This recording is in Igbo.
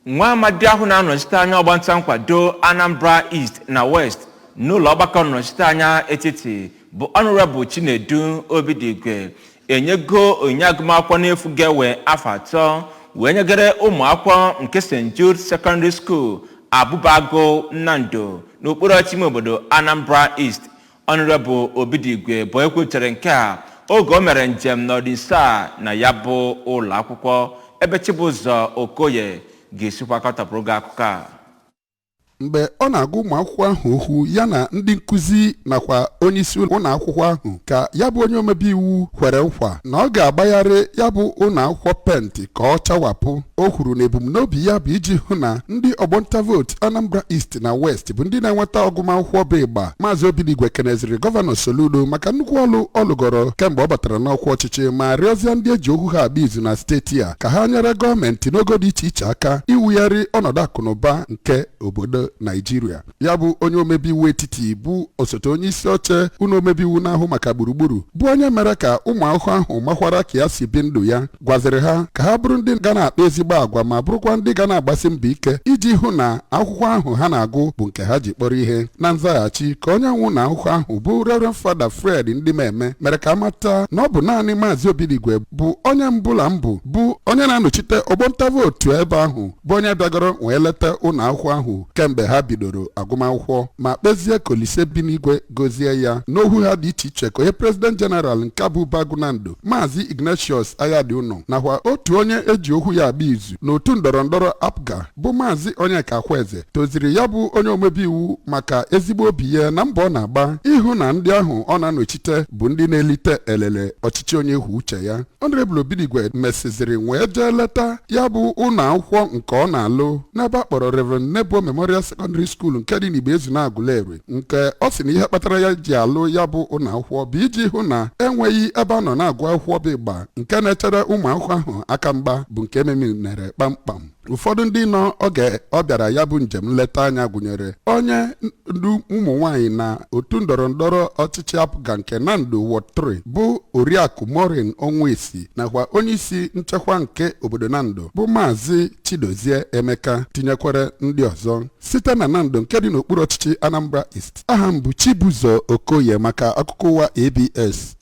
nwa amadi ahụ na-anọchite anya ọgbanta nkwado Anambra East na West n'ụlọ ọgbakọ nnọchite anya etiti bụ Honorable Chinedu Obidigwe enyego onye agụmakwụkwọ n'efu ga-ewe afọ 3 wee nyegere ụmụakwụkwọ nke St. Jude Secondary School Abubago Nnando n'okpuru ọchịchị obodo Anambra East. Honorable Obidigwe bụ ekwutere nke a oge o mere njem n'ọdịnsa na ya bụ ụlọ akwụkwọ ebe Chibụzọ Okoye ga-esikwa katapụrụ gị akụkọ a. Mgbe ọ na-agụ ụmụ akwụkwọ ahụ okwu ya na ndị nkuzi nakwa onye isi ụlọ akwụkwọ ahụ ka ya bụ onye omebe iwu kwere nkwa na ọ ga-agbagharị ya bụ ụlọ akwụkwọ penti ka ọ chawapụ. O kwuru na ebumnobi ya bụ iji hụ na ndị ọgbọnta vootu Anambra East na West bụ ndị na-enweta ọgụmakwụkwọ bụ ịgba. Maazị Obidigwe keneziri Gọvanọ Soludo maka nnukwu ọlụ ọ lụgoro kemgbe ọ batara n'ọkwa ọchịchị ma rịọzie ndị eji okwu ha agba izu na steeti a ka ha nyere gọọmenti n'ogo dị iche iche aka iwugharị ọnọdụ akụnụba nke obodo Naijiria. Ya bụ onye omebe iwu etiti bụ osote onye isi oche ụlọ omebe iwu na-ahụ maka gburugburu bụ onye mere ka ụmụ akwụkwọ ahụ makwara ka ya si bi ndụ ya, gwaziri ha ka ha bụrụ ndị ga na-akpa ezigbo agwa ma bụrụkwa ndị ga na-agbasi mbọ ike iji hụ na akwụkwọ ahụ ha na-agụ bụ nke ha ji kpọrọ ihe. Na nzaghachi ka onye nwụ na akwụkwọ ahụ bụ Reverend Father Fred Ndimeme mere ka amata na ọ bụ naanị Maazị Obidigwe bụ onye mbụla mbụ bụ onye na-anọchite ọgbọnta vootu ebe ahụ bụ onye bịagoro wee leta ụlọ akwụkwọ ahụ kemgbe ha bidoro agụmakwụkwọ ma kpezie Kolise bi n'igwe gozie ya n'ohu ha dị iche iche ka onye President General nke Abubago Nnando Maazị Ignatius Ayadiuno nakwa otu onye eji okwu ya agba izu n'otu ndọrọndọrọ APGA bụ Maazị Onyeka Akweze toziri ya bụ onye omebe iwu maka ezigbo obi ya na mbọ ọ na-agba ịhụ na ndị ahụ ọ na-anọchite bụ ndị na-elite elele ọchịchị onye kwuo uche ya. Honorable Obidigwe mesiziri wee jee leta ya bụ ụlọ akwụkwọ nke ọ na-alụ n'ebe a kpọrọ Reverend Nebo Memorial Secondary School nke dị n'Igbo Ezu na Agụleri, nke ọ sị na ihe kpatara ya ji alụ ya bụ ụlọ akwụkwọ bụ iji hụ na enweghị ebe a nọ na-agụ akwụkwọ bụ ịgba nke na-echere ụmụ akwụkwọ ahụ aka mgba bụ nke meminere kpamkpam. Ụfọdụ ndị nọ oge ọ bịara ya bụ njem nleta anya gụnyere onye ndu ụmụ nwaanyị na otu ndọrọndọrọ ọchịchị APGA nke Nnando Ward 3 bụ Oriakụ Maureen Onwesi nakwa onye isi nchekwa nke obodo Nnando bụ Maazị Chidozie Emeka tinyekwere ndị ọzọ site na Nnando nke dị n'okpuru ọchịchị Anambra East. Aha m bụ Chibụzọ Okoye maka akụkọ ụwa ABS.